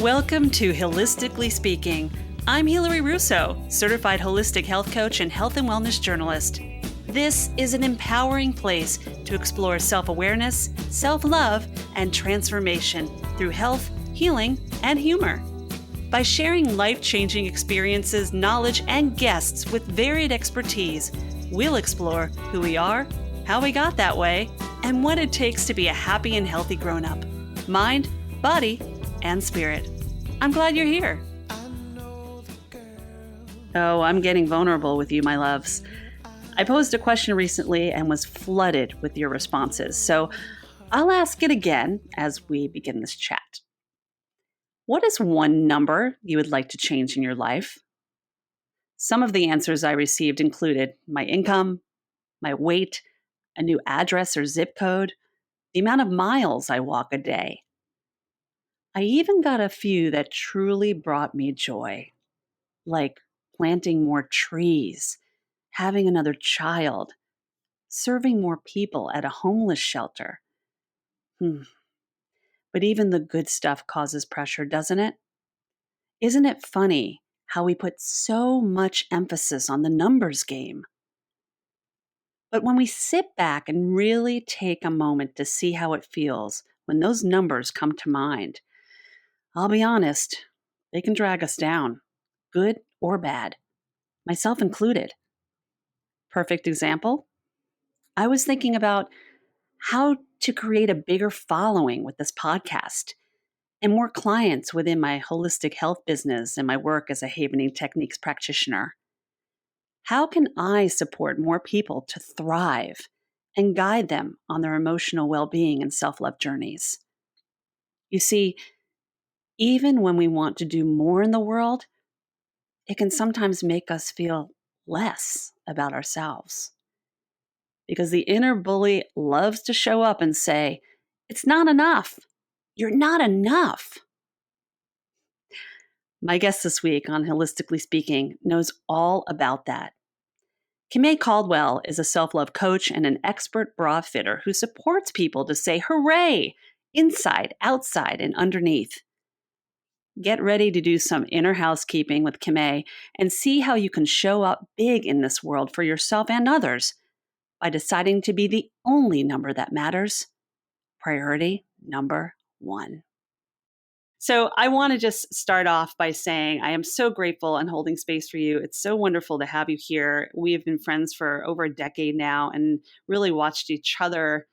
Welcome to Holistically Speaking. I'm Hilary Russo, certified holistic health coach and health and wellness journalist. This is an empowering place to explore self-awareness, self-love, and transformation through health, healing, and humor. By sharing life-changing experiences, knowledge, and guests with varied expertise, we'll explore who we are, how we got that way, and what it takes to be a happy and healthy grown-up. Mind, body, and spirit. I'm glad you're here. Oh, I'm getting vulnerable with you, my loves. I posed a question recently and was flooded with your responses, so I'll ask it again as we begin this chat. What is one number you would like to change in your life? Some of the answers I received included my income, my weight, a new address or zip code, the amount of miles I walk a day. I even got a few that truly brought me joy, like planting more trees, having another child, serving more people at a homeless shelter. But even the good stuff causes pressure, doesn't it? Isn't it funny how we put so much emphasis on the numbers game? But when we sit back and really take a moment to see how it feels when those numbers come to mind, I'll be honest, they can drag us down, good or bad, myself included. Perfect example? I was thinking about how to create a bigger following with this podcast and more clients within my holistic health business and my work as a Havening Techniques practitioner. How can I support more people to thrive and guide them on their emotional well-being and self-love journeys? You see, even when we want to do more in the world, it can sometimes make us feel less about ourselves. Because the inner bully loves to show up and say, "It's not enough. You're not enough." My guest this week on Holistically Speaking knows all about that. Kimmay Caldwell is a self-love coach and an expert bra fitter who supports people to say hooray, inside, outside, and underneath. Get ready to do some inner housekeeping with Kimmay and see how you can show up big in this world for yourself and others by deciding to be the only number that matters. Priority number 1. So I want to just start off by saying I am so grateful and holding space for you. It's so wonderful to have you here. We have been friends for over a decade now and really watched each other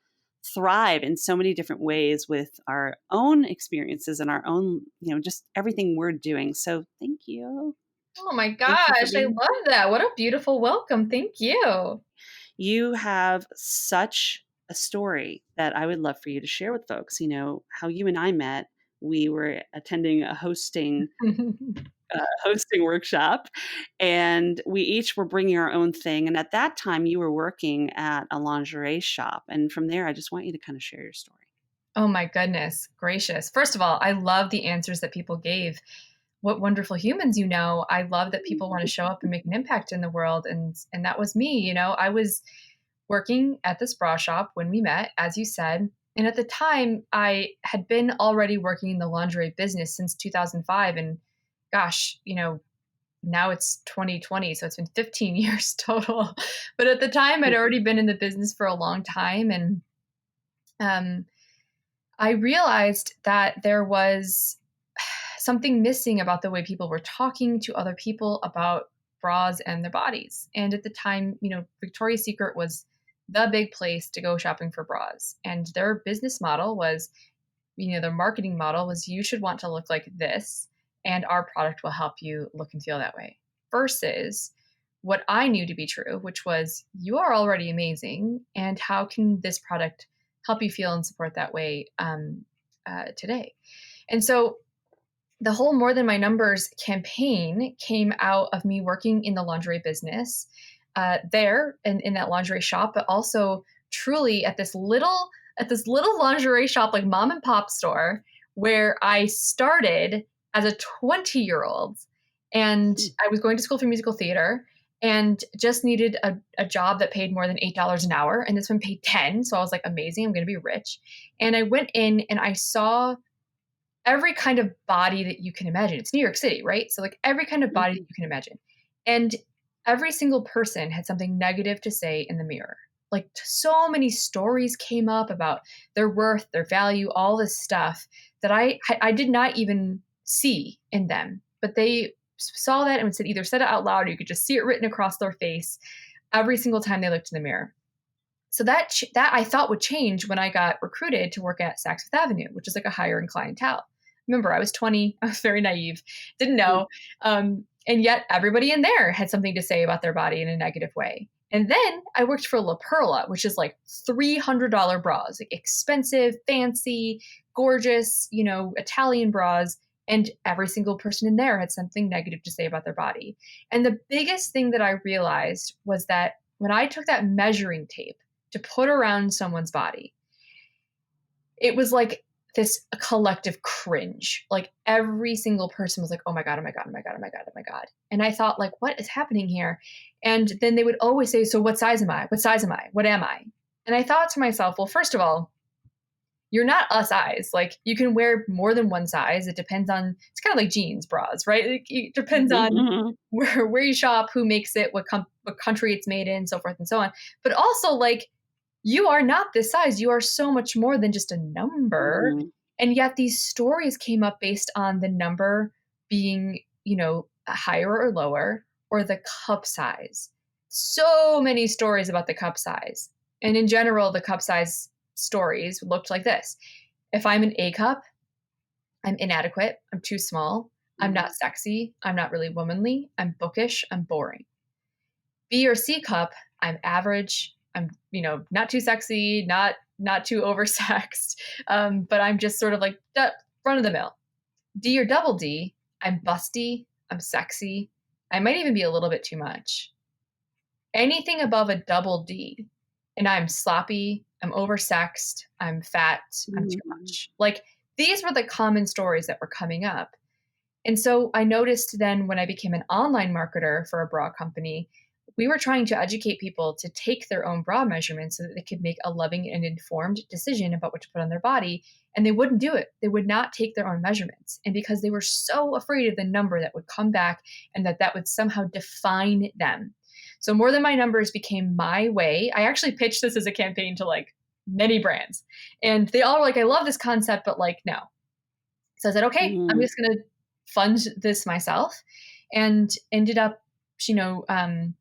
thrive in so many different ways with our own experiences and our own, just everything we're doing. So thank you. Oh my Thank you for gosh, I love that. What a beautiful welcome. Thank you. You have such a story that I would love for you to share with folks. You know, how you and I met. We were attending a hosting workshop, and we each were bringing our own thing. And at that time, you were working at a lingerie shop. And from there, I just want you to kind of share your story. Oh my goodness gracious. First of all, I love the answers that people gave. What wonderful humans you know. I love that people want to show up and make an impact in the world. And that was me. I was working at this bra shop when we met, as you said. And at the time, I had been already working in the lingerie business since 2005. And gosh, now it's 2020, so it's been 15 years total. But at the time, I'd already been in the business for a long time. And I realized that there was something missing about the way people were talking to other people about bras and their bodies. And at the time, Victoria's Secret was the big place to go shopping for bras. And their business model was, their marketing model was, you should want to look like this, and our product will help you look and feel that way. Versus what I knew to be true, which was, you are already amazing, and how can this product help you feel and support that way today? And so the whole More Than My Numbers campaign came out of me working in the lingerie business there in that lingerie shop, but also truly at this little lingerie shop, like mom and pop store, where I started as a 20-year-old. And I was going to school for musical theater and just needed a job that paid more than $8 an hour. And this one paid $10. So I was like, amazing, I'm going to be rich. And I went in and I saw every kind of body that you can imagine. It's New York City, right? So like every kind of body that Mhm. you can imagine. And every single person had something negative to say in the mirror. Like so many stories came up about their worth, their value, all this stuff that I did not even see in them. But they saw that and would either said it out loud or you could just see it written across their face every single time they looked in the mirror. So that I thought would change when I got recruited to work at Saks Fifth Avenue, which is like a higher end clientele. Remember, I was 20, I was very naive, didn't Mm. know, and yet everybody in there had something to say about their body in a negative way. And then I worked for La Perla, which is like $300 bras, like expensive, fancy, gorgeous, Italian bras. And every single person in there had something negative to say about their body. And the biggest thing that I realized was that when I took that measuring tape to put around someone's body, it was like this collective cringe. Like every single person was like, oh my God, oh my God, oh my God, oh my God, oh my God. And I thought, like, what is happening here? And then they would always say, so what size am I? What size am I? What am I? And I thought to myself, well, first of all, you're not a size. Like you can wear more than one size. It depends on, it's kind of like jeans, bras, right? It depends Mhm, on mhm, where you shop, who makes it, what country it's made in, so forth and so on. But also like, you are not this size. You are so much more than just a number. mhm, And yet these stories came up based on the number being, higher or lower, or the cup size. So many stories about the cup size. And in general, the cup size stories looked like this. If I'm an A cup, I'm inadequate. I'm too small. I'm mhm, not sexy. I'm not really womanly. I'm bookish. I'm boring. B or C cup, I'm average. I'm, not too sexy, not too oversexed, but I'm just sort of like front of the mill. D or double D, I'm busty. I'm sexy. I might even be a little bit too much. Anything above a double D, and I'm sloppy. I'm oversexed. I'm fat. I'm too mhm. much. Like these were the common stories that were coming up. And so I noticed then when I became an online marketer for a bra company, we were trying to educate people to take their own bra measurements so that they could make a loving and informed decision about what to put on their body. And they wouldn't do it. They would not take their own measurements. And because they were so afraid of the number that would come back and that would somehow define them. So more than my numbers became my way. I actually pitched this as a campaign to like many brands. And they all were like, I love this concept, but like, no. So I said, okay, I'm Mhm. just going to fund this myself, and ended up, you know, um,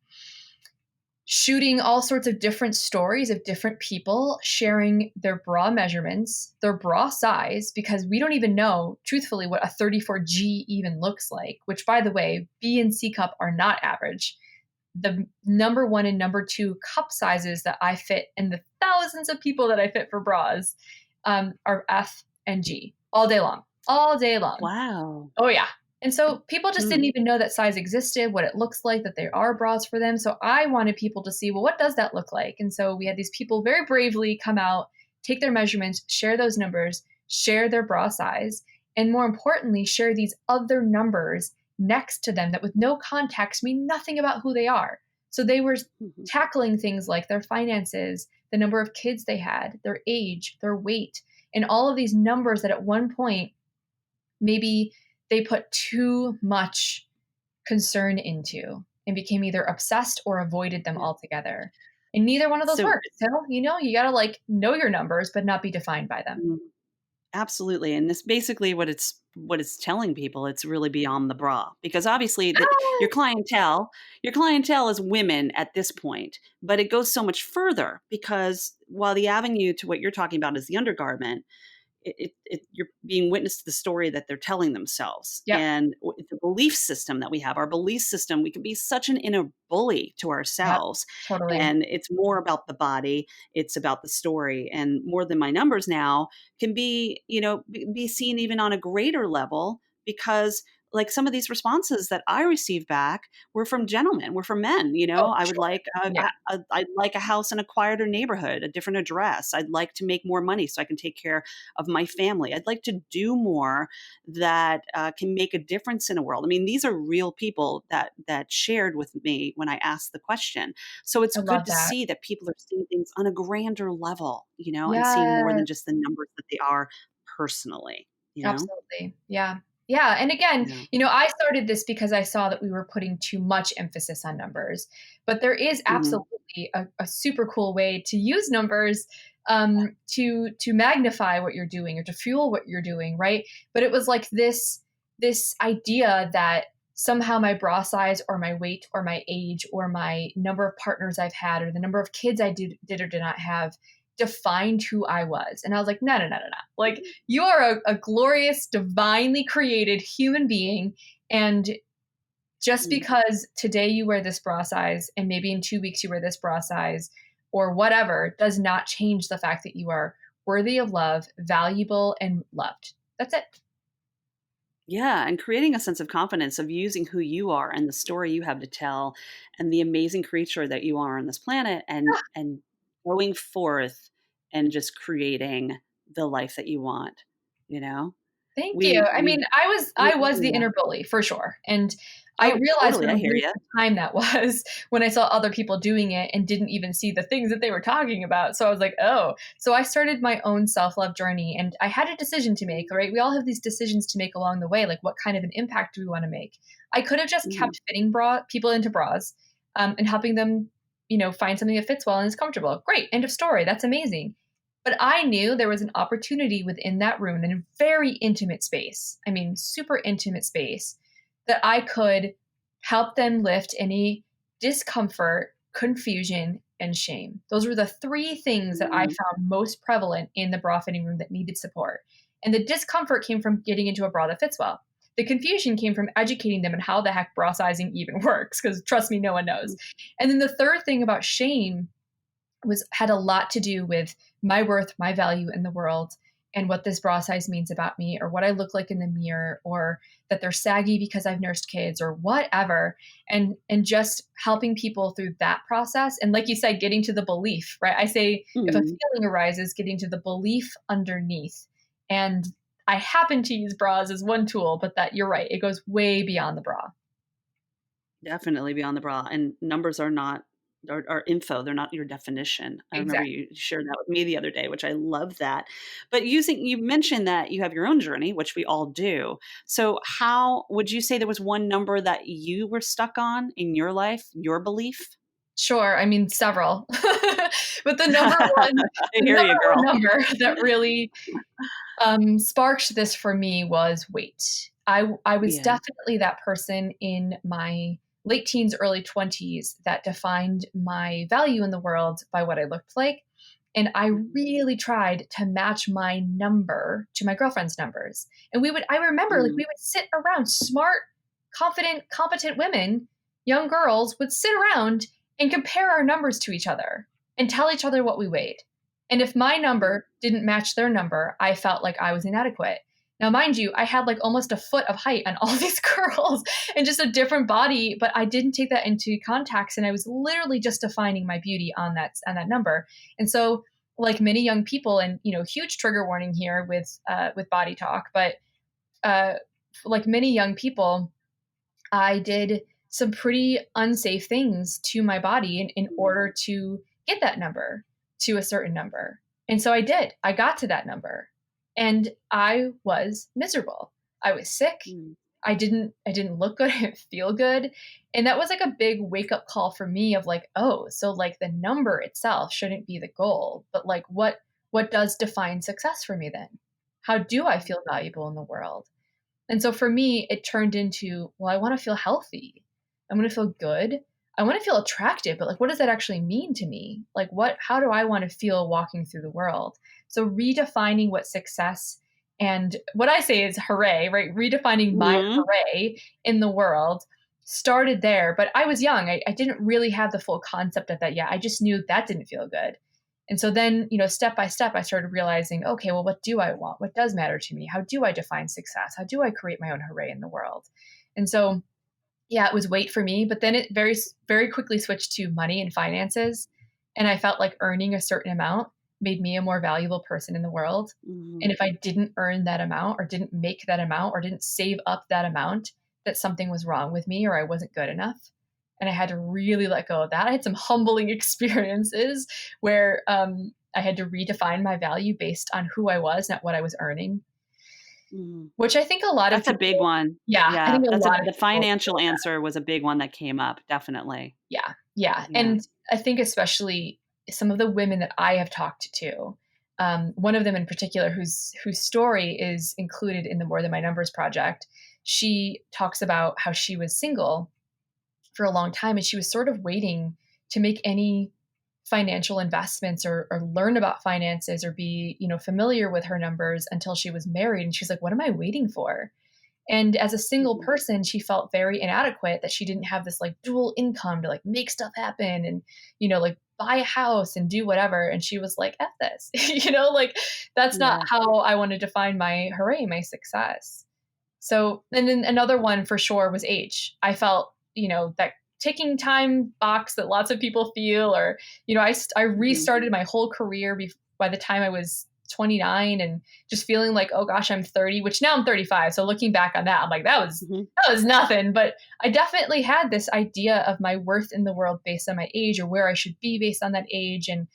shooting all sorts of different stories of different people sharing their bra measurements, their bra size, because we don't even know, truthfully, what a 34G even looks like, which, by the way, B and C cup are not average. The number one and number two cup sizes that I fit and the thousands of people that I fit for bras are F and G all day long, all day long. Wow. Oh, yeah. And so people just didn't Mm. even know that size existed, what it looks like, that there are bras for them. So I wanted people to see, well, what does that look like? And so we had these people very bravely come out, take their measurements, share those numbers, share their bra size, and more importantly, share these other numbers next to them that with no context mean nothing about who they are. So they were Mhm. tackling things like their finances, the number of kids they had, their age, their weight, and all of these numbers that at one point maybe they put too much concern into and became either obsessed or avoided them Yeah. altogether. And neither one of those So works. So, you got to like know your numbers, but not be defined by them. mm, absolutely, and it's basically what it's telling people, it's really beyond the bra, because obviously that Ah! your clientele is women at this point, but it goes so much further because while the avenue to what you're talking about is the undergarment, you're being witness to the story that they're telling themselves Yep. and the belief system that we have, our belief system, we can be such an inner bully to Yep. ourselves, Totally. and it's more about the body, it's about the story, and more than my numbers now can be, be seen even on a greater level because like some of these responses that I received back were from gentlemen, were from men. Oh, I would sure. like Yeah. I'd like a house in a quieter neighborhood, a different address. I'd like to make more money so I can take care of my family. I'd like to do more that can make a difference in a world. I mean, these are real people that shared with me when I asked the question. So it's I good love to that. see that people are seeing things on a grander level, and seeing more Yeah. than just the numbers that they are personally. you know? Absolutely. Yeah. Yeah. And again, Yeah. I started this because I saw that we were putting too much emphasis on numbers. But there is Mhm. absolutely a super cool way to use numbers to magnify what you're doing or to fuel what you're doing, right? But it was like this idea that somehow my bra size or my weight or my age or my number of partners I've had or the number of kids I did or did not have defined who I was. And I was like, no, no, no, no, no. Like you are a glorious, divinely created human being. And just Mm. because today you wear this bra size and maybe in 2 weeks you wear this bra size or whatever does not change the fact that you are worthy of love, valuable, and loved. That's it. Yeah, and creating a sense of confidence of using who you are and the story you have to tell and the amazing creature that you are on this planet and going forth and just creating the life that you want, you know? Thank you. We I we mean, I was the yeah. inner bully for sure. And I Oh, realized totally, what I a hear waste you. of time that was when I saw other people doing it and didn't even see the things that they were talking about. So I was like, oh. So I started my own self-love journey and I had a decision to make, right? We all have these decisions to make along the way, like what kind of an impact do we want to make? I could have just Mhm, kept fitting people into bras and helping them, find something that fits well and is comfortable. Great. End of story. That's amazing. But I knew there was an opportunity within that room in a very intimate space. I mean, super intimate space that I could help them lift any discomfort, confusion, and shame. Those were the three things that I mhm, found most prevalent in the bra fitting room that needed support. And the discomfort came from getting into a bra that fits well. The confusion came from educating them on how the heck bra sizing even works, because trust me, no one knows. mm, And then the third thing about shame had a lot to do with my worth, my value in the world, and what this bra size means about me, or what I look like in the mirror, or that they're saggy because I've nursed kids, or whatever. And just helping people through that process. And like you said, getting to the belief, right? I say if a mhm. feeling arises, getting to the belief underneath. And I happen to use bras as one tool, but that you're right, it goes way beyond the bra. Definitely beyond the bra, and numbers are not are info, they're not your definition. I remember Exactly. you shared that with me the other day, which I love that. But you mentioned that you have your own journey, which we all do. So how would you say there was one number that you were stuck on in your life, your belief? Sure, I mean, several. But I the hear number you, one girl. number that really, sparked this for me was weight. I was Yeah. definitely that person in my late teens, early 20s that defined my value in the world by what I looked like, and I Mhm. really tried to match my number to my girlfriend's numbers. And I remember, like, Mm. we would sit around smart, confident, competent women, young girls would sit around and compare our numbers to each other and tell each other what we weighed. And if my Mhm. number didn't match their number, I felt like I was inadequate. Now, mind you, I had like almost a foot of height on all these girls and just a different body, but I didn't take that into context, and I was literally just defining my beauty on that number. And so, like many young people, and huge trigger warning here with body talk, but uh, like many young people, I did some pretty unsafe things to my body in Mhm. order to get that number to a certain number. And so I did. I got to that number and I was miserable. I was sick. Mm. I didn't look good. I didn't feel good. And that was like a big wake up call for me of like, oh, so like the number itself shouldn't be the goal, but like what does define success for me then? How do I feel valuable in the world? And so for me, it turned into, well, I want to feel healthy. I want to feel good. I want to feel attractive, but like, what does that actually mean to me? Like, how do I want to feel walking through the world? So redefining what success and what I say is hooray, right? Redefining my Mhm. hooray in the world started there. But I was young. I didn't really have the full concept of that yet. I just knew that didn't feel good. And so then, step by step, I started realizing, okay, well, what do I want? What does matter to me? How do I define success? How do I create my own hooray in the world? And so, yeah, it was weight for me, but then it very quickly switched to money and finances. And I felt like earning a certain amount made me a more valuable person in the world. And Mhm. if I didn't earn that amount or didn't make that amount or didn't save up that amount, that something was wrong with me or I wasn't good enough. And I had to really let go of that. I had some humbling experiences where I had to redefine my value based on who I was, not what I was earning. Mhm. which I think a lot of That's a big people, one. yeah, I Yeah, think a that's a lot of the people feel financial that. answer was a big one that came up, definitely. Yeah, yeah, Yeah. and I think especially some of the women that I have talked to, one of them in particular whose story is included in the More Than My Numbers project, she talks about how she was single for a long time and she was sort of waiting to make any financial investments or learn about finances or be, familiar with her numbers until she was married. And she's like, what am I waiting for? And as a single Mhm. person, she felt very inadequate that she didn't have this like dual income to like make stuff happen and, like buy a house and do whatever. And she was like, F this, like that's not Yeah. how I want to define my hooray, my success. So, and then another one for sure was age. I felt, that taking time box that lots of people feel, or, I Mhm. restarted my whole career by the time I was 29 and just feeling like, oh gosh, I'm 30, which now I'm 35. So looking back on that, I'm like, Mhm. that was nothing. But I definitely had this idea of my worth in the world based on my age or where I should be based on that age. And,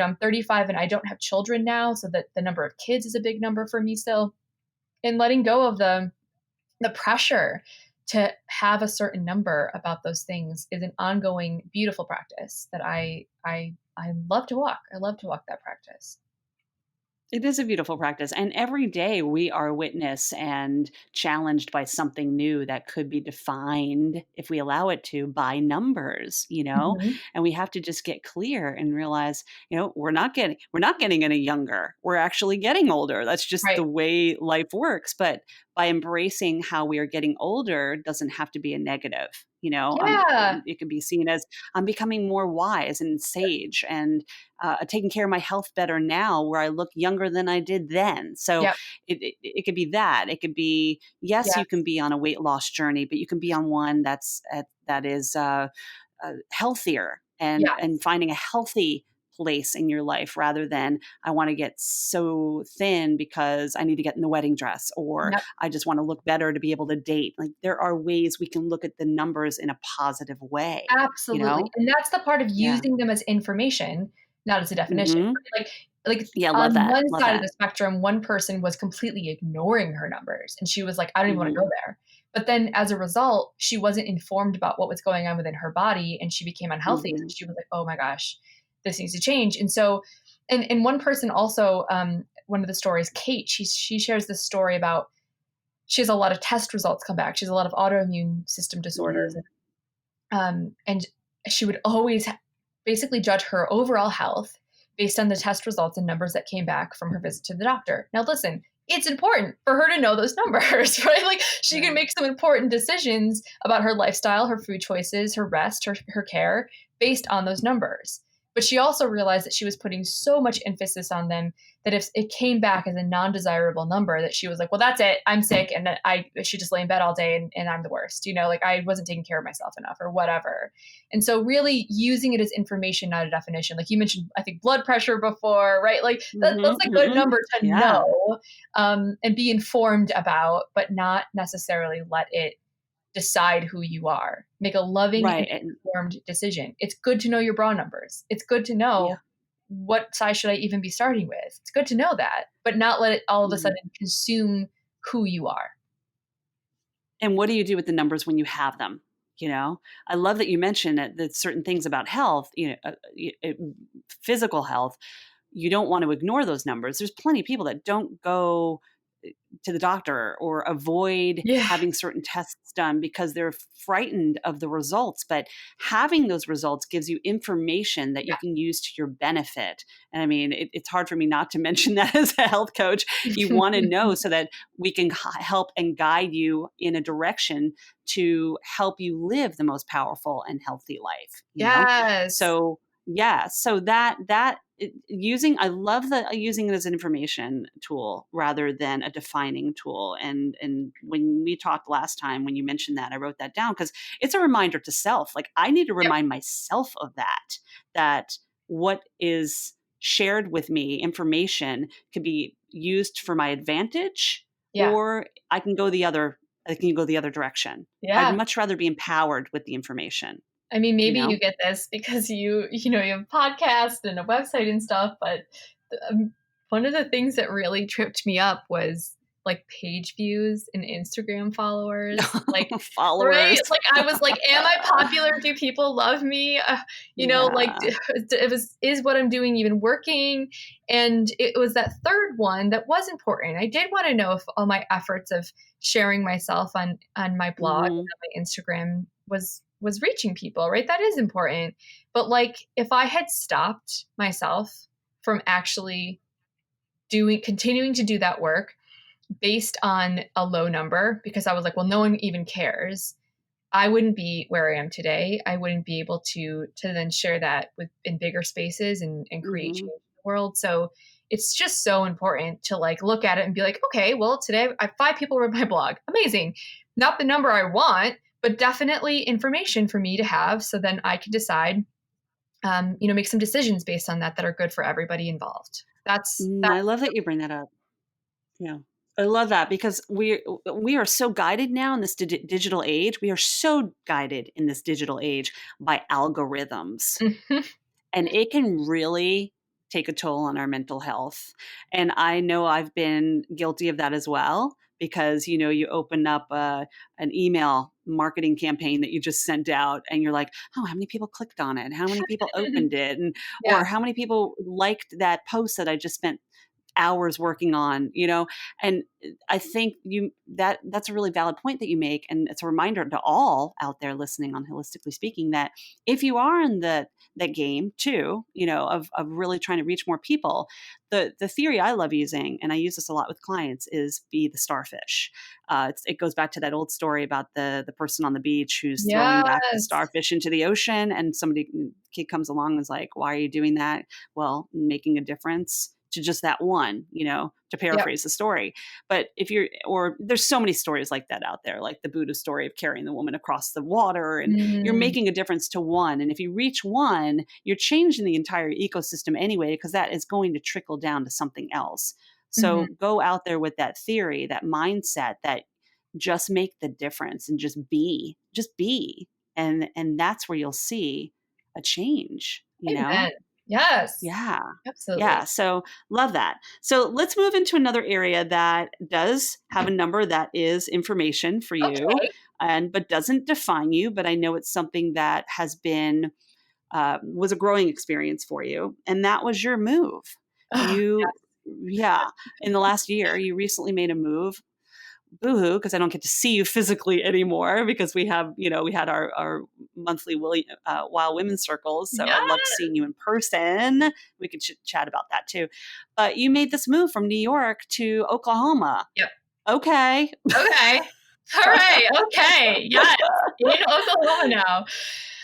I'm 35 and I don't have children now. So that the number of kids is a big number for me still. And letting go of the pressure to have a certain number about those things is an ongoing beautiful practice that I love to walk. I love to walk that practice. It is a beautiful practice, and every day we are witness and challenged by something new that could be defined, if we allow it to, by numbers, Mhm. and we have to just get clear and realize, we're not getting any younger. We're actually getting older. That's just Right. the way life works, but by embracing how we are getting older doesn't have to be a negative, Yeah. it could be seen as I'm becoming more wise and sage and taking care of my health better now where I look younger than I did then. So Yep. it could be that. It could be, yes, you can Yes. be on a weight loss journey, but you can be on one that is healthier and Yes. finding a healthy place in your life rather than I want to get so thin because I need to get in the wedding dress or Yep. I just want to look better to be able to date. Like there are ways we can look at the numbers in a positive way, you Absolutely. know? And that's the part of Yeah. using them as information, not as a definition. Mhm. Right? Like Yeah, on love that, one love side of that. the spectrum, one person was completely ignoring her numbers and she was like, I don't even want to Mhm, go there. But then as a result, she wasn't informed about what was going on within her body and she became unhealthy. So mhm, she was like, oh my gosh, this needs to change. And so and one person also, one of the stories, Kate, she shares this story about she has a lot of test results come back. She has a lot of autoimmune system disorders mhm, and she would always basically judge her overall health based on the test results and numbers that came back from her visit to the doctor. Now, listen, it's important for her to know those numbers, right? Like she can right. make some important decisions about her lifestyle, her food choices, her rest, her care based on those numbers. But she also realized that she was putting so much emphasis on them that if it came back as a non-desirable number, that she was like, well, that's it. I'm sick. And then I should just lay in bed all day and I'm the worst, like I wasn't taking care of myself enough or whatever. And so really using it as information, not a definition. Like you mentioned, I think blood pressure before, right? Like that's Mhm, a good mhm. number to Yeah, know and be informed about, but not necessarily let it decide who you are. Make a loving and right, and informed decision. It's good to know your bra numbers. It's good to yeah, know what size should I even be starting with. It's good to know that, but not let it all of a mhm. sudden consume who you are. And what do you do with the numbers when you have them, I love that you mentioned that certain things about health, physical health, you don't want to ignore those numbers. There's plenty of people that don't go to the doctor or avoid Yeah. having certain tests done because they're frightened of the results. But having those results gives you information that you can use to your benefit. And I mean, it's hard for me not to mention that as a health coach. You want to know so that we can help and guide you in a direction to help you live the most powerful and healthy life. Yes. So yeah, so using I love the using it as an information tool rather than a defining tool. And when we talked last time, when you mentioned that, I wrote that down because it's a reminder to self. Like I need to Yep. remind myself of that what is shared with me, information could be used for my advantage, Yeah. or I can go the other direction. I'd Yeah. much rather be empowered with the information, I mean, you maybe you know? get this because you have a podcast and a website and stuff, but one of the things that really tripped me up was like page views and Instagram followers. Like, right? Followers. Like I was like, am I popular? Do people love me? Like Yeah. is what I'm doing even working? And it was that third one that was important. I did want to know if all my efforts of sharing myself on my blog and Mhm. on my Instagram was reaching people, right? That is important. But like if I had stopped myself from actually continuing to do that work based on a low number because I was like, well, no one even cares. I wouldn't be where I am today. I wouldn't be able to then share that with in bigger spaces and create change Mhm. in the world. So it's just so important to like look at it and be like, okay, well, today I have 5 people read my blog. Amazing. Not the number I want, but definitely information for me to have so then I can decide make some decisions based on that that are good for everybody involved. I love that you bring that up. Yeah. I love that because we are so guided now in this digital age. We are so guided in this digital age by algorithms. Mhm. And it can really take a toll on our mental health. And I know I've been guilty of that as well because, you open up an email marketing campaign that you just sent out and you're like, oh, how many people clicked on it? How many people opened it? And Yeah. or how many people liked that post that I just spent hours working on. And I think that's a really valid point that you make, and it's a reminder to all out there listening on Holistically Speaking that if you are in that game too, of really trying to reach more people, the theory I love using, and I use this a lot with clients, is be the starfish. It goes back to that old story about the person on the beach who's throwing back the Yes. starfish into the ocean, and kid comes along and is like, why are you doing that? Well, making a difference to just that one, to Yep. paraphrase the story. But there's so many stories like that out there, like the Buddha story of carrying the woman across the water, and you're Mm. making a difference to one. And if you reach one, you're changing the entire ecosystem anyway, because that is going to trickle down to something else. So Mhm. go out there with that theory, that mindset that just make the difference and just be. And that's where you'll see a change. Amen. Yes. Yeah. Yeah. Absolutely. So love that. So let's move into another area that does have a number that is information for you Okay. but doesn't define you. But I know it's something that has been was a growing experience for you. And that was your move. Oh, You yeah. In the last year, you recently made a move. Boohoo, because I don't get to see you physically anymore because we had our monthly Wild Women's Circles. So I yeah. loved seeing you in person. We could chat about that too. But you made this move from New York to Oklahoma. Yep. Okay. Okay. All right. Okay. Yes. In Oklahoma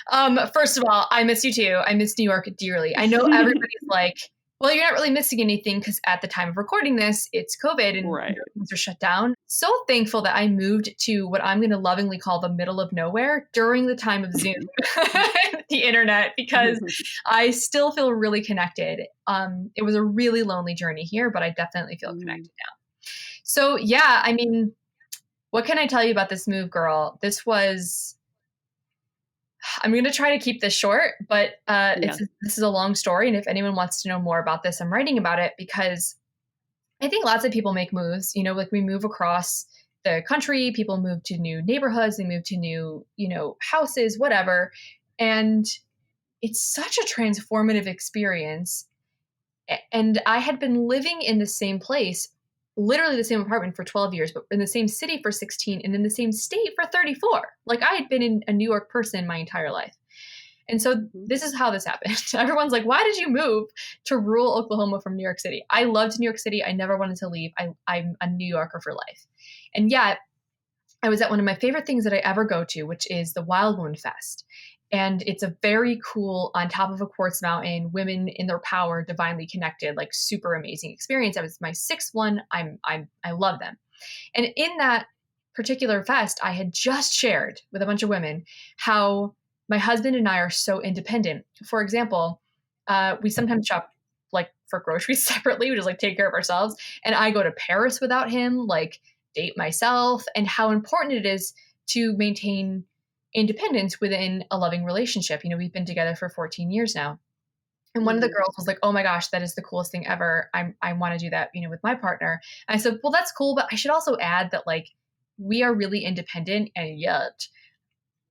now. First of all, I miss you too. I miss New York dearly. I know everybody's like, well, you're not really missing anything because at the time of recording this, it's COVID and Right. things are shut down. So thankful that I moved to what I'm going to lovingly call the middle of nowhere during the time of Zoom, the internet, because I still feel really connected. It was a really lonely journey here, but I definitely feel Mhm. connected now. So yeah, I mean, what can I tell you about this move, girl? I'm going to try to keep this short, but Yeah. this is a long story. And if anyone wants to know more about this, I'm writing about it because I think lots of people make moves. Like we move across the country, people move to new neighborhoods, they move to new, houses, whatever. And it's such a transformative experience. And I had been living in the same place, literally the same apartment for 12 years, but in the same city for 16 and in the same state for 34. Like I had been a New York person my entire life. And so Mhm. this is how this happened. Everyone's like, why did you move to rural Oklahoma from New York City? I loved New York City. I never wanted to leave. I'm a New Yorker for life. And yet, I was at one of my favorite things that I ever go to, which is the Wild Woman Fest. And it's a very cool, on top of a quartz mountain, women in their power, divinely connected, like super amazing experience. I was my sixth one. I love them. And in that particular fest, I had just shared with a bunch of women how my husband and I are so independent. For example, we sometimes shop like for groceries separately. We just like take care of ourselves. And I go to Paris without him, like date myself, and how important it is to maintain independence within a loving relationship. We've been together for 14 years now. And one of the Mhm. girls was like, "Oh my gosh, that is the coolest thing ever. I want to do that, with my partner." And I said, "Well, that's cool, but I should also add that like we are really independent, and yet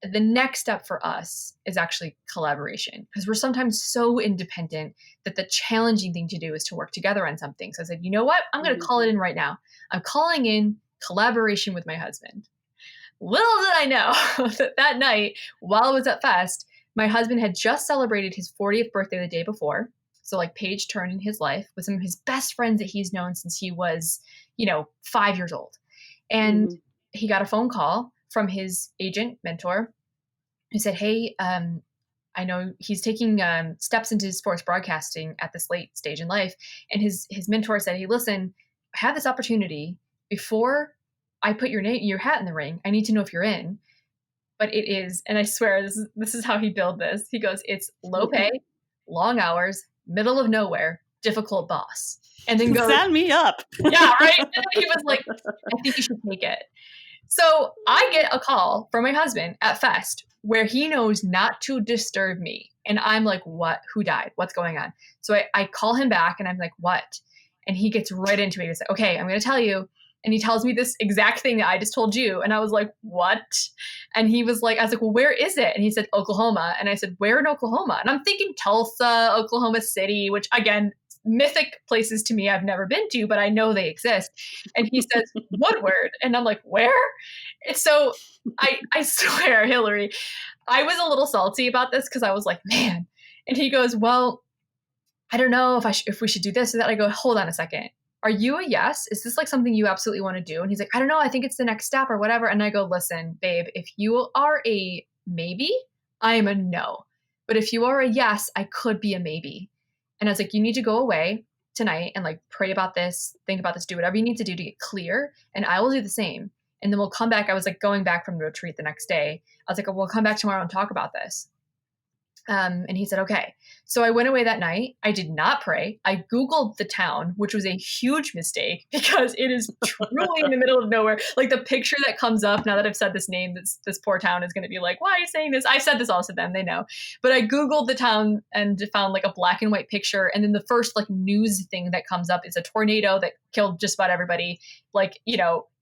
the next step for us is actually collaboration, because we're sometimes so independent that the challenging thing to do is to work together on something." So I said, "You know what? I'm going to Mhm. call it in right now. I'm calling in collaboration with my husband." Little did I know that night, while I was at Fest, my husband had just celebrated his 40th birthday the day before. So, like, page turn in his life with some of his best friends that he's known since he was, 5 years old. And Mhm. he got a phone call from his agent mentor who said, "Hey, I know he's taking steps into sports broadcasting at this late stage in life." And his mentor said, "Hey, listen, I have this opportunity. Before I put your hat in the ring, I need to know if you're in. But it is," and I swear this is how he billed this. He goes, "It's low pay, long hours, middle of nowhere, difficult boss." And then goes, Sign me up. "Yeah, right." And then he was like, "I think you should take it." So I get a call from my husband at Fest where he knows not to disturb me. And I'm like, "What? Who died? What's going on?" So I call him back and I'm like, "What?" And he gets right into it. He's like, "Okay, I'm going to tell you." And he tells me this exact thing that I just told you. And I was like, "What?" And he was like, I was like, "Well, where is it?" And he said, "Oklahoma." And I said, "Where in Oklahoma?" And I'm thinking Tulsa, Oklahoma City, which again, mythic places to me I've never been to, but I know they exist. And he says, "Woodward." And I'm like, "Where?" And so I swear, Hilary, I was a little salty about this because I was like, "Man." And he goes, "Well, I don't know if we should do this or that." I go, "Hold on a second. Are you a yes? Is this like something you absolutely want to do?" And he's like, "I don't know. I think it's the next step or whatever." And I go, "Listen, babe, if you are a maybe, I am a no. But if you are a yes, I could be a maybe." And I was like, "You need to go away tonight and like pray about this, think about this, do whatever you need to do to get clear. And I will do the same. And then we'll come back." I was like going back from the retreat the next day. I was like, "We'll come back tomorrow and talk about this." And he said, "Okay." So I went away that night. I did not pray. I Googled the town, which was a huge mistake because it is truly in the middle of nowhere. Like the picture that comes up now that I've said this name, this poor town is going to be like, "Why are you saying this?" I've said this also to them. They know. But I Googled the town and found like a black and white picture. And then the first like news thing that comes up is a tornado that killed just about everybody, like,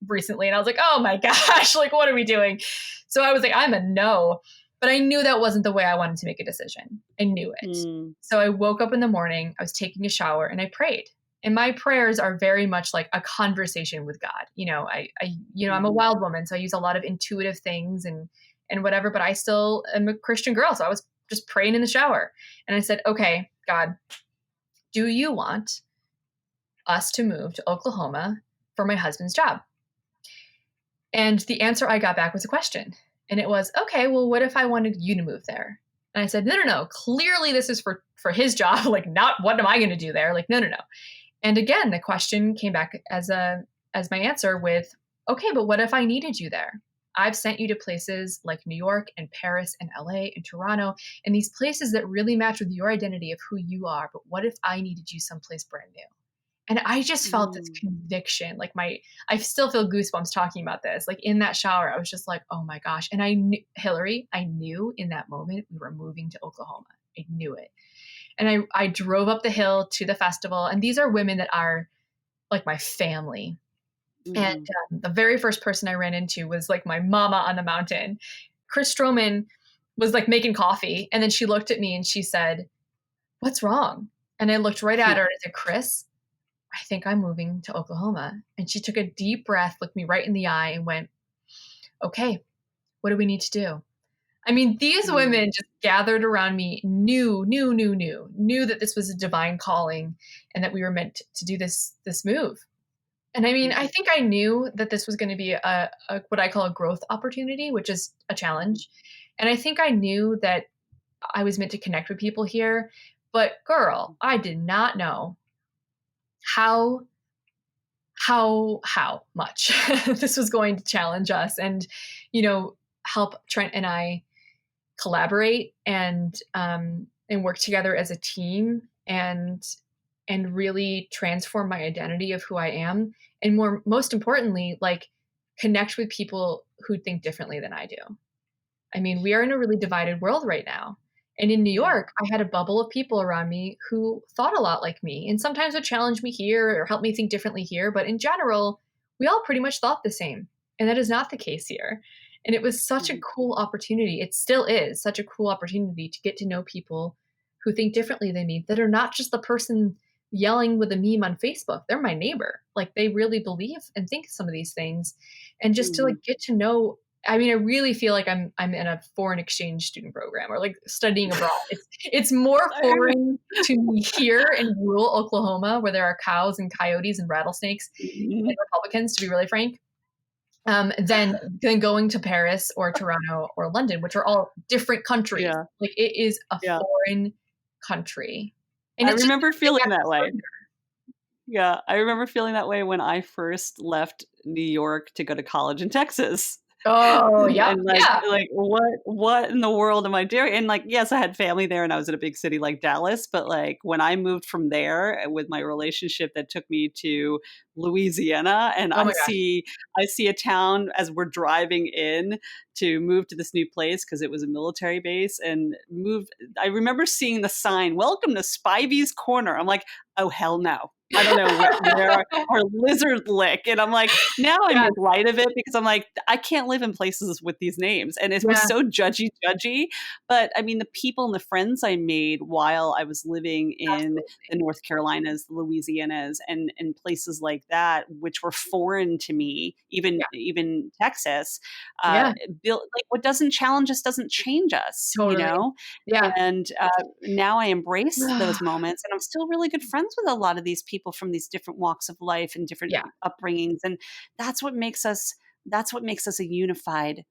recently. And I was like, "Oh my gosh, like, what are we doing?" So I was like, "I'm a no." But I knew that wasn't the way I wanted to make a decision. I knew it. Mm. So I woke up in the morning, I was taking a shower, and I prayed. And my prayers are very much like a conversation with God. I'm a Mhm. wild woman, so I use a lot of intuitive things and whatever, but I still am a Christian girl. So I was just praying in the shower. And I said, "Okay, God, do you want us to move to Oklahoma for my husband's job?" And the answer I got back was a question. And it was, "Okay, well, what if I wanted you to move there?" And I said, "No, no, no. Clearly this is for his job. Like, not what am I going to do there? Like, no, no, no." And again, the question came back as my answer with, "Okay, but what if I needed you there? I've sent you to places like New York and Paris and LA and Toronto and these places that really match with your identity of who you are. But what if I needed you someplace brand new?" And I just felt this Mm. conviction, like I still feel goosebumps talking about this. Like in that shower, I was just like, "Oh my gosh." And I knew, Hillary, I knew in that moment we were moving to Oklahoma. I knew it. And I drove up the hill to the festival. And these are women that are like my family. And Mhm. the very first person I ran into was like my mama on the mountain. Chris Stroman was like making coffee. And then she looked at me and she said, "What's wrong?" And I looked right at her and I said, "Chris, I think I'm moving to Oklahoma." And she took a deep breath, looked me right in the eye, and went, "Okay, what do we need to do?" I mean, these Mm. women just gathered around me, knew that this was a divine calling and that we were meant to do this move. And I mean, I Mhm. think I knew that this was going to be a what I call a growth opportunity, which is a challenge. And I think I knew that I was meant to connect with people here. But girl, I did not know how how much this was going to challenge us and help Trent and I collaborate and work together as a team and really transform my identity of who I am, and most importantly, like, connect with people who think differently than I do. I mean, we are in a really divided world right now. And in New Yeah. York, I had a bubble of people around me who thought a lot like me and sometimes would challenge me here or help me think differently here. But in general, we all pretty much thought the same. And that is not the case here. And it was such a Mhm. cool opportunity. It still is such a cool opportunity to get to know people who think differently than me, that are not just the person yelling with a meme on Facebook. They're my neighbor. Like they really believe and think some of these things. And just to Mhm. like get to know, I mean, I really feel like I'm in a foreign exchange student program or like studying abroad. It's more I remem foreign to me here in rural Oklahoma where there are cows and coyotes and rattlesnakes and Mhm. Republicans, to be really frank, than going to Paris or Toronto or London, which are all different countries. Yeah, Like it is a yeah. foreign country, and I it's just remember they feeling have that to way. further. Yeah, I remember feeling that way when I first left New York to go to college in Texas. Oh, yep, And, yeah. like, what in the world am I doing? And, like, yes, I had family there and I was in a big city like Dallas, but, like, when I moved from there with my relationship that took me to Louisiana, and Oh my gosh. I see a town as we're driving in to move to this new place because it was a military base and move I remember seeing the sign, "Welcome to Spivey's Corner." I'm like, "Oh, hell no. I don't know where our lizard lick." And I'm like, now I Yes, make light of it because I'm like, I can't live in places with these names. And it was yeah, so judgy. But I mean, the people and the friends I made while I was living in absolutely. the North Carolinas, the Louisianas, and places like that, which were foreign to me, Yeah, even Texas, yeah, built like what doesn't challenge us doesn't change us, you totally. know? Yeah. And now I embrace those moments, and I'm still really good friends with a lot of these people from these different walks of life and different Yeah, upbringings, and that's what makes us that's what makes us a unified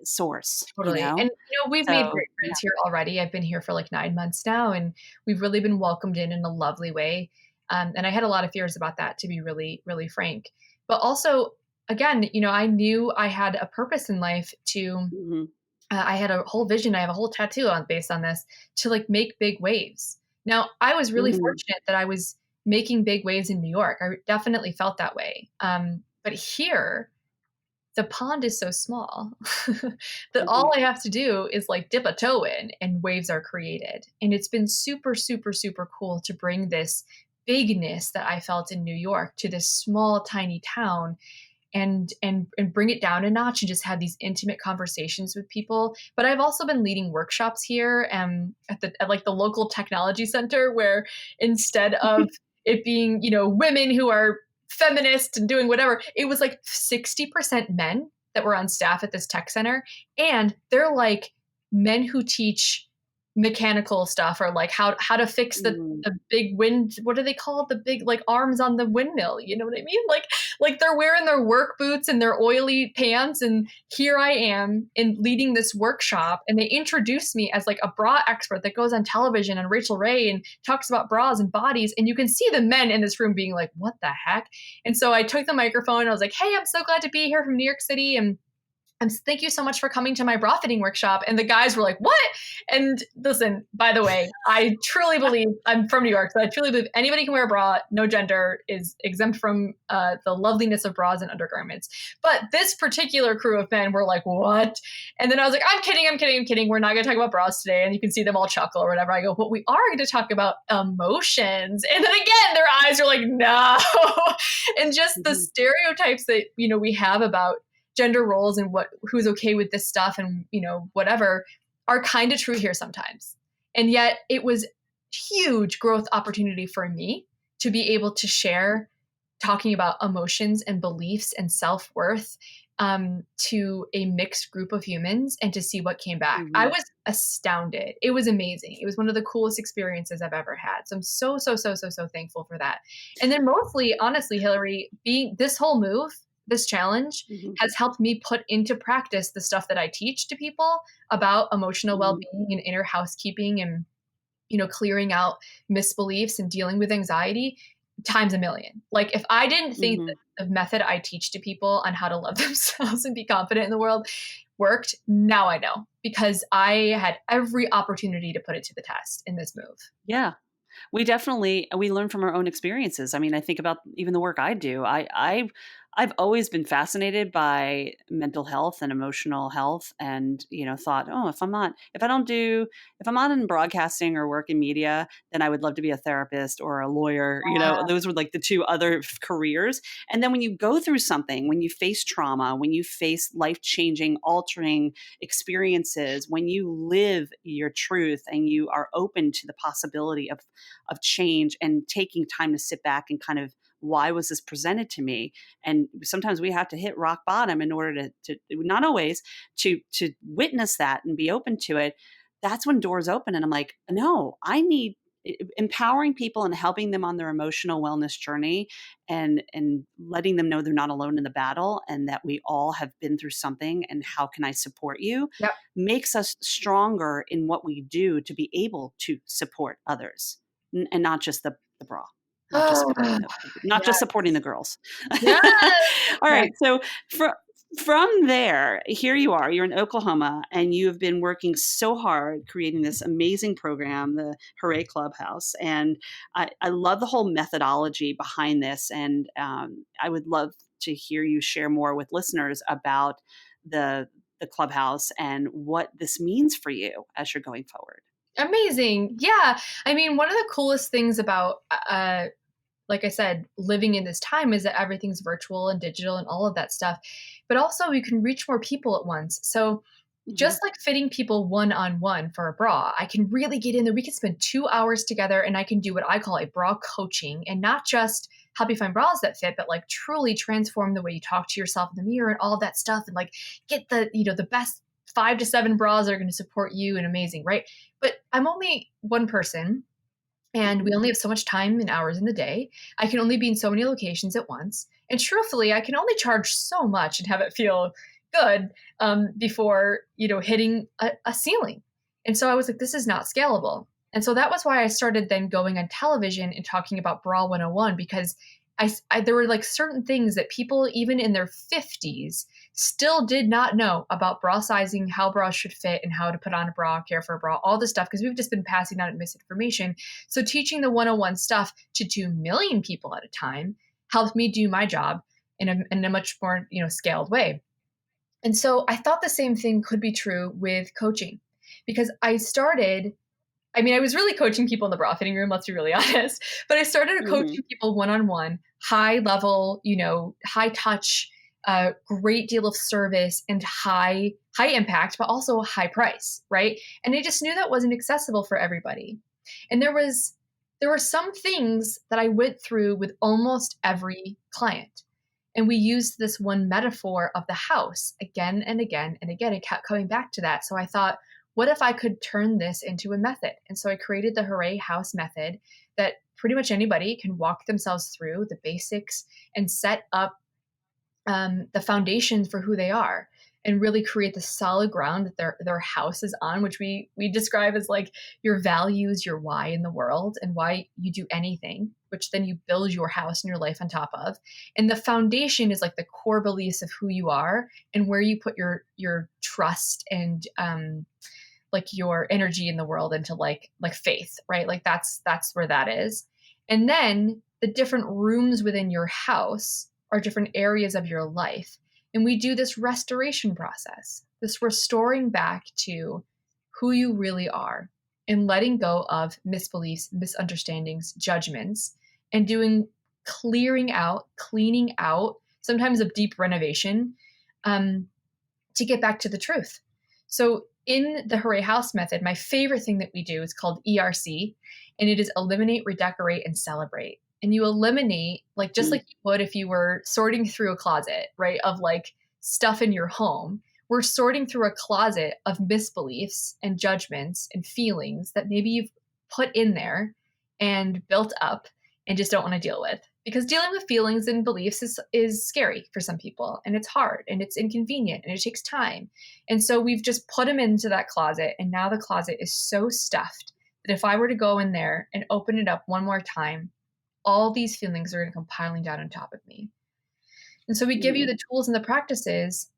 source, you totally. And, know? we've made So, great friends here already. I've been here for like 9 months now, and we've really been welcomed in a lovely way. And I had a lot of fears about that, to be really, really frank. But also, again, I knew I had a purpose in life to mhm, I had a whole vision. I have a whole tattoo on based on this to like make big waves. Now, I was really mhm, fortunate that I was making big waves in New York. I definitely felt that way. But here, the pond is so small that mhm, all I have to do is like dip a toe in and waves are created. And it's been super, super, super cool to bring this bigness that I felt in New York to this small, tiny town and bring it down a notch and just have these intimate conversations with people. But I've also been leading workshops here at like the local technology center where instead of it being, women who are feminist and doing whatever, it was like 60% men that were on staff at this tech center. And they're like men who teach mechanical stuff or like how to fix the mm, the big wind, what do they call it, the big like arms on the windmill, you know what I mean, like they're wearing their work boots and their oily pants, and here I am in leading this workshop, and they introduced me as like a bra expert that goes on television and Rachel Ray and talks about bras and bodies, and you can see the men in this room being like, what the heck? And so I took the microphone and I was like, hey, I'm so glad to be here from New York City, and thank you so much for coming to my bra fitting workshop. And the guys were like, what? And listen, by the way, I truly believe, I'm from New York, so I truly believe anybody can wear a bra. No gender is exempt from the loveliness of bras and undergarments. But this particular crew of men were like, what? And then I was like, I'm kidding, I'm kidding, I'm kidding. We're not going to talk about bras today. And you can see them all chuckle or whatever. I go, but we are going to talk about emotions. And then again, their eyes are like, no. And just the mhm, stereotypes that, we have about gender roles and who's okay with this stuff and whatever are kind of true here sometimes. And yet it was huge growth opportunity for me to be able to share talking about emotions and beliefs and self-worth to a mixed group of humans and to see what came back. I mhm, was astounded. It was amazing. It was one of the coolest experiences I've ever had. So I'm so, so, so, so, so thankful for that. And then mostly, honestly, Hilary, being this whole move, this challenge mhm, has helped me put into practice the stuff that I teach to people about emotional mhm, well-being and inner housekeeping and clearing out misbeliefs and dealing with anxiety times a million. Like if I didn't think that mhm. the method I teach to people on how to love themselves and be confident in the world worked, now I know because I had every opportunity to put it to the test in this move. Yeah. We learn from our own experiences. I mean, I think about even the work I do. I've always been fascinated by mental health and emotional health and, thought, "Oh, if I'm not in broadcasting or work in media, then I would love to be a therapist or a lawyer." Those were like the two other careers. And then when you go through something, when you face trauma, when you face life-changing, altering experiences, when you live your truth and you are open to the possibility of change and taking time to sit back and kind of, why was this presented to me? And sometimes we have to hit rock bottom in order to not always to witness that and be open to it. That's when doors open. And I'm like, no, I need empowering people and helping them on their emotional wellness journey, and letting them know they're not alone in the battle, and that we all have been through something, and how can I support you, Yep. makes us stronger in what we do to be able to support others, and not just the bra, not just supporting Oh, not just yes. supporting the girls. Yes. All Yes. right. So from there, here you are, you're in Oklahoma, and you've been working so hard creating this amazing program, the Hooray Clubhouse. And I love the whole methodology behind this. And I would love to hear you share more with listeners about the the clubhouse and what this means for you as you're going forward. Amazing. Yeah. I mean, one of the coolest things about, like I said, living in this time is that everything's virtual and digital and all of that stuff. But also, you can reach more people at once. So, Mhm. just like fitting people one on one for a bra, I can really get in there. We can spend 2 hours together and I can do what I call a bra coaching, and not just help you find bras that fit, but like truly transform the way you talk to yourself in the mirror and all of that stuff, and like get the best 5 to 7 bras that are going to support you and amazing, right? But I'm only one person and we Mhm. only have so much time and hours in the day. I can only be in so many locations at once. And truthfully, I can only charge so much and have it feel good before, hitting a ceiling. And so I was like, this is not scalable. And so that was why I started then going on television and talking about Bra 101, because there were like certain things that people, even in their 50s, still did not know about bra sizing, how bras should fit, and how to put on a bra, care for a bra, all this stuff, because we've just been passing out misinformation. So teaching the 101 stuff to 2 million people at a time helped me do my job in a much more, scaled way. And so I thought the same thing could be true with coaching, because I was really coaching people in the bra fitting room, let's be really honest. But I started Mhm. coaching people one on one, high level, high touch, great deal of service, and high impact, but also high price, right? And I just knew that wasn't accessible for everybody. And there were some things that I went through with almost every client. And we used this one metaphor of the house again and again and again. It kept coming back to that. So I thought, what if I could turn this into a method? And so I created the Hooray House method that pretty much anybody can walk themselves through the basics and set up the foundation for who they are, and really create the solid ground that their house is on, which we describe as like your values, your why in the world, and why you do anything, which then you build your house and your life on top of. And the foundation is like the core beliefs of who you are and where you put your trust and like your energy in the world into like faith, right? Like that's where that is. And then the different rooms within your house are different areas of your life. And we do this restoration process, this restoring back to who you really are, and letting go of misbeliefs, misunderstandings, judgments, and doing clearing out, cleaning out, sometimes of deep renovation, um, to get back to the truth. So in the Hooray House method, my favorite thing that we do is called ERC, and it is eliminate, redecorate, and celebrate. And you eliminate, like just Mm. like you would if you were sorting through a closet, right, of like stuff in your home. We're sorting through a closet of misbeliefs and judgments and feelings that maybe you've put in there and built up and just don't want to deal with. Because dealing with feelings and beliefs is scary for some people, and it's hard and it's inconvenient and it takes time. And so we've just put them into that closet, and now the closet is so stuffed that if I were to go in there and open it up one more time, all these feelings are going to come piling down on top of me. And so we give you Mhm. the tools and the practices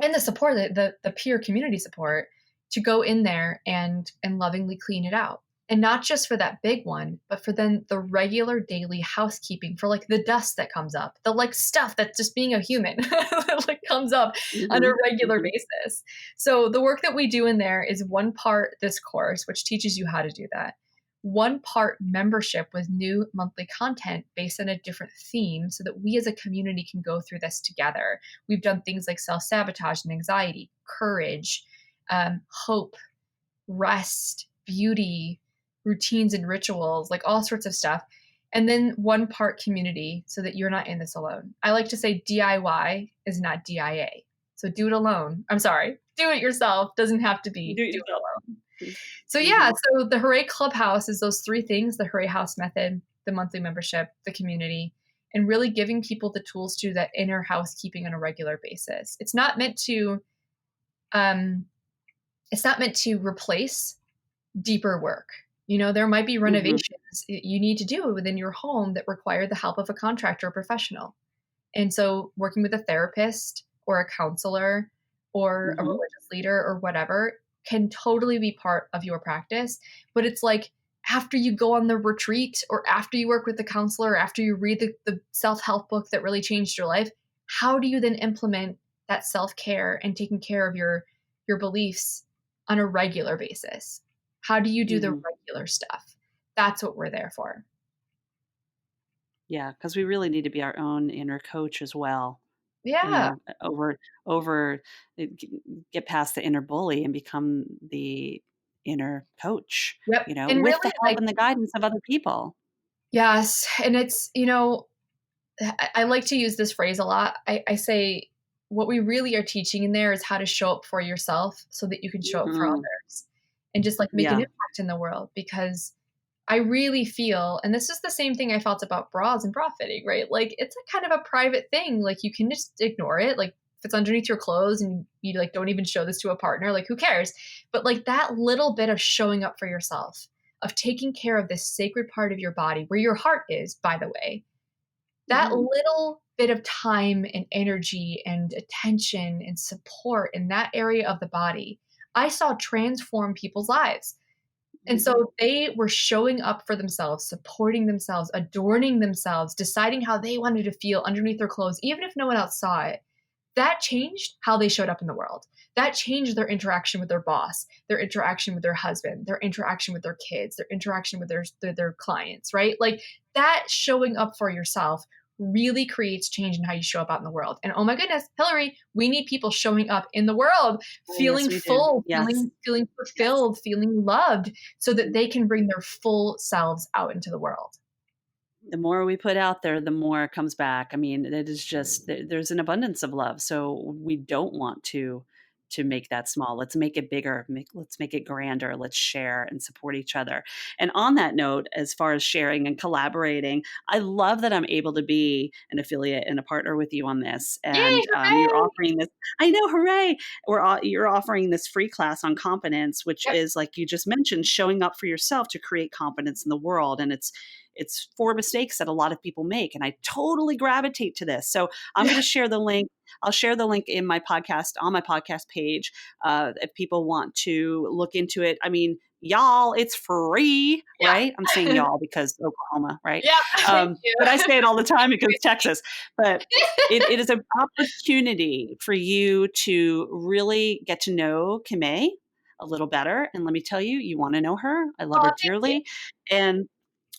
and the support, the peer community support, to go in there and lovingly clean it out. And not just for that big one, but for then the regular daily housekeeping for like the dust that comes up, the like stuff that's just being a human that like comes up on a Mhm, regular mhm, basis. So the work that we do in there is one part this course, which teaches you how to do that. One part membership with new monthly content based on a different theme so that we as a community can go through this together. We've done things like self-sabotage and anxiety, courage, hope, rest, beauty, routines and rituals, like all sorts of stuff. And then one part community so that you're not in this alone. I like to say DIY is not DIA. So do it alone. I'm sorry, do it yourself. Doesn't have to be do it do it yourself. alone. Mm, So yeah, mhm, so the Hooray Clubhouse is those three things: the Hooray House method, the monthly membership, the community, and really giving people the tools to do that inner housekeeping on a regular basis. Um, it's not meant to replace deeper work. You know, there might be mhm, renovations you need to do within your home that require the help of a contractor or professional. And so working with a therapist or a counselor or a mhm. religious leader or whatever can totally be part of your practice. But it's like after you go on the retreat or after you work with the counselor, or after you read the self-help book that really changed your life, how do you then implement that self-care and taking care of your beliefs on a regular basis? How do you do the Mhm. regular stuff? That's what we're there for. Yeah, because we really need to be our own inner coach as well, Yeah. over g get past the inner bully and become the inner coach, Yep. And with the really help like and the guidance of other people. yes, and it's, I like to use this phrase a lot. I say what we really are teaching in there is how to show up for yourself so that you can show up for Mhm. others and just like make an Yeah. impact in the world. Because I really feel, and this is the same thing I felt about bras and bra fitting, right? Like it's a kind of a private thing. Like you can just ignore it. Like if it's underneath your clothes and you like don't even show this to a partner, like who cares? But like that little bit of showing up for yourself, of taking care of this sacred part of your body where your heart is, by the way, that Mhm. little bit of time and energy and attention and support in that area of the body, I saw transform people's lives. And Mhm. so they were showing up for themselves, supporting themselves, adorning themselves, deciding how they wanted to feel underneath their clothes, even if no one else saw it. That changed how they showed up in the world. That changed their interaction with their boss, their interaction with their husband, their interaction with their kids, their interaction with their clients, right? Like that showing up for yourself really creates change in how you show up out in the world. And oh my goodness, Hilary, we need people showing up in the world, Oh, yes, feeling we do. full, Yes. feeling Yes. fulfilled, feeling loved, so that Mhm. they can bring their full selves out into the world. The more we put out there, the more comes back. I mean, it is just there's an abundance of love, so we don't want to make that small. Let's make it bigger. Let's make it grander. Let's share and support each other. And on that note, as far as sharing and collaborating, I love that I'm able to be an affiliate and a partner with you on this. Yay, And you're hooray! offering this. I know, hooray! You're offering this free class on confidence, which Yep. is like you just mentioned, showing up for yourself to create confidence in the world. And it's four mistakes that a lot of people make, and I totally gravitate to this. So I'm going Yeah. to share the link. I'll share the link in my podcast on my podcast page if people want to look into it. I mean, y'all, it's free, right? I'm saying Yeah. y'all because Oklahoma, right? Yeah. Thank But I say it all the time because you. Texas. But it is an opportunity for you to really get to know Kimmay a little better. And let me tell you, you want to know her. I love Oh, her thank you. dearly. And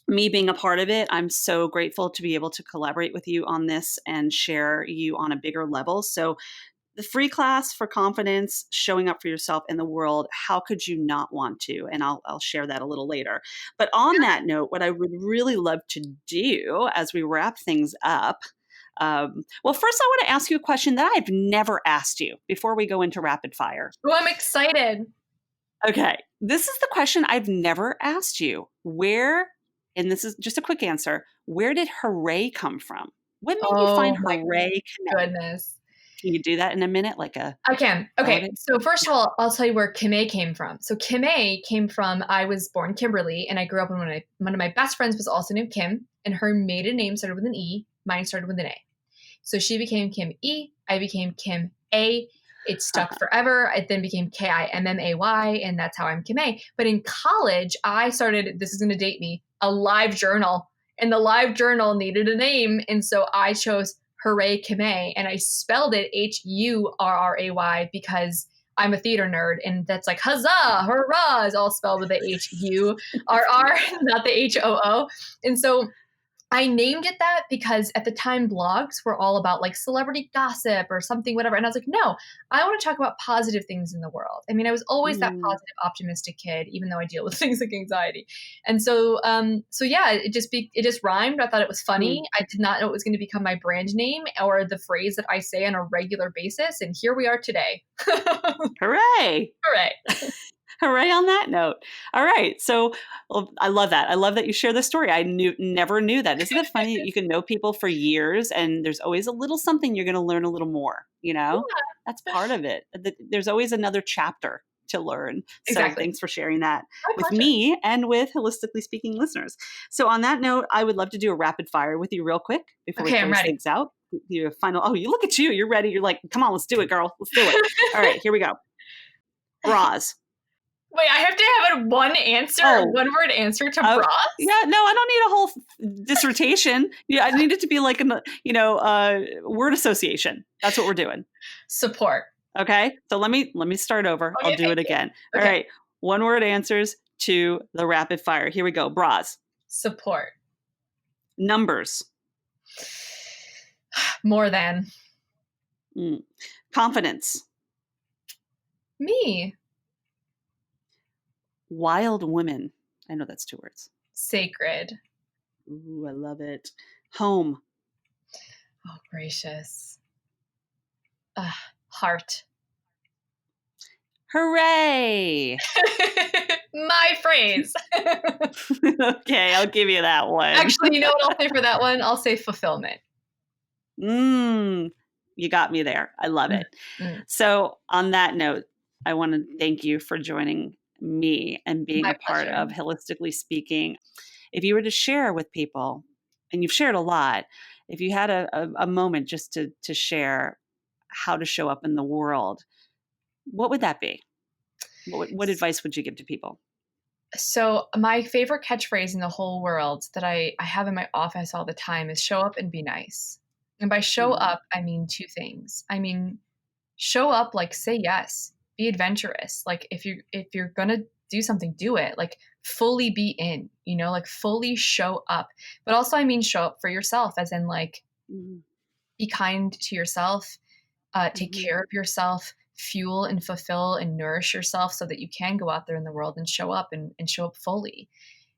me being a part of it, I'm so grateful to be able to collaborate with you on this and share you on a bigger level. So, the free class for confidence, showing up for yourself in the world, how could you not want to? And I'll share that a little later. But on that note, what I would really love to do as we wrap things up, well, first I want to ask you a question that I've never asked you before we go into rapid fire. Oh, I'm excited. Okay. This is the question I've never asked you. Where, and this is just a quick answer, where did hooray come from? What made you find Oh my hooray Connect? goodness. Can you do that in a minute, like a I can. Okay. elevator? So first of all, I'll tell you where Kimmay came from. So Kimmay came from, I was born Kimberly and I grew up when one of my best friends was also named Kim and her maiden name started with an E. Mine started with an A. So she became Kim E. I became Kim A. It stuck forever. It then became Kimmay, and that's how I'm Kimmay. But in college, I started, this is going to date me, a live journal. And the live journal needed a name. And so I chose Hooray Kimmay. And I spelled it Hurray because I'm a theater nerd. And that's like huzzah, hurrah is all spelled with the Hurr, not the HOO. And so I named it that because at the time blogs were all about like celebrity gossip or something, whatever. And I was like, no, I want to talk about positive things in the world. I mean, I was always that positive, optimistic kid, even though I deal with things like anxiety. And so, yeah, it just rhymed. I thought it was funny. I did not know it was going to become my brand name or the phrase that I say on a regular basis. And here we are today. Hooray. Hooray. Hooray on that note. All right. So I love that. I love that you share the story. I never knew that. Isn't it funny that you can know people for years and there's always a little something you're going to learn a little more, Yeah. That's part of it. There's always another chapter to learn. So thanks for sharing that with me and with Holistically Speaking listeners. So on that note, I would love to do a rapid fire with you real quick before we close things out. You look at you. You're ready. You're like, come on, let's do it, girl. Let's do it. All right, here we go. Bras. Wait, I have to have a one word answer to bras? Yeah, no, I don't need a whole dissertation. Yeah, I need it to be like word association. That's what we're doing. Support. Okay, so let me start over. Okay, I'll do it again. Okay. All right, one word answers to the rapid fire. Here we go. Bras. Support. Numbers. More than. Confidence. Me. Wild women. I know that's 2 words. Sacred. Ooh, I love it. Home. Oh, gracious. Heart. Hooray! My phrase. Okay, I'll give you that one. Actually, you know what I'll say for that one? I'll say fulfillment. You got me there. I love it. So on that note, I want to thank you for joining me and being a part of Holistically Speaking. If you were to share with people, and you've shared a lot, if you had a moment just to share how to show up in the world, what would that be? What advice would you give to people? So my favorite catchphrase in the whole world that I have in my office all the time is show up and be nice. And by show up, I mean 2 things. I mean, show up, like say yes. Be adventurous. Like if you're going to do something, do it. Like fully be in, like fully show up. But also, I mean, show up for yourself, as in like be kind to yourself, take care of yourself, fuel and fulfill and nourish yourself so that you can go out there in the world and show up and show up fully.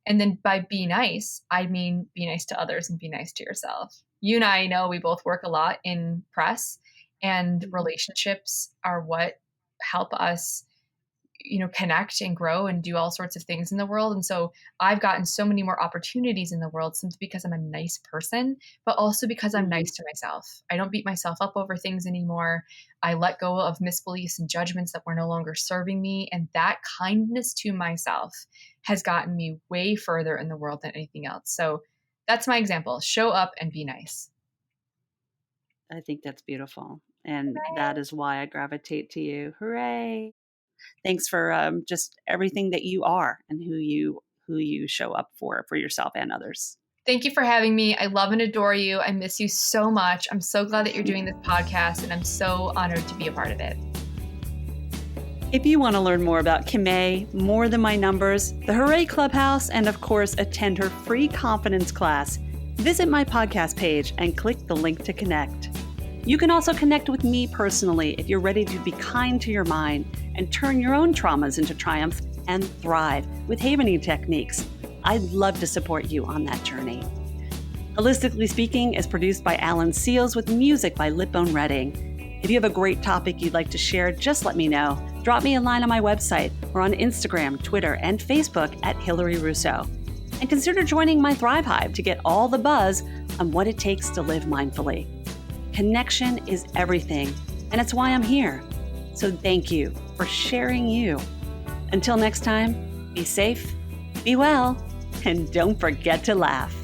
And then by be nice, I mean, be nice to others and be nice to yourself. You and I know we both work a lot in press, and relationships are what help us, connect and grow and do all sorts of things in the world. And so I've gotten so many more opportunities in the world simply because I'm a nice person, but also because I'm nice to myself. I don't beat myself up over things anymore. I let go of misbeliefs and judgments that were no longer serving me. And that kindness to myself has gotten me way further in the world than anything else. So that's my example. Show up and be nice. I think that's beautiful. And that is why I gravitate to you. Hooray. Thanks for just everything that you are and who you show up for yourself and others. Thank you for having me. I love and adore you. I miss you so much. I'm so glad that you're doing this podcast, and I'm so honored to be a part of it. If you want to learn more about Kimmay, More Than My Numbers, the Hooray Clubhouse, and of course, attend her free confidence class, visit my podcast page and click the link to connect. You can also connect with me personally if you're ready to be kind to your mind and turn your own traumas into triumph and thrive with havening techniques. I'd love to support you on that journey. Holistically Speaking is produced by Alan Seals with music by Lipbone Redding. If you have a great topic you'd like to share, just let me know. Drop me a line on my website or on Instagram, Twitter, and Facebook at Hilary Russo. And consider joining my Thrive Hive to get all the buzz on what it takes to live mindfully. Connection is everything, and it's why I'm here. So thank you for sharing you. Until next time, be safe, be well, and don't forget to laugh.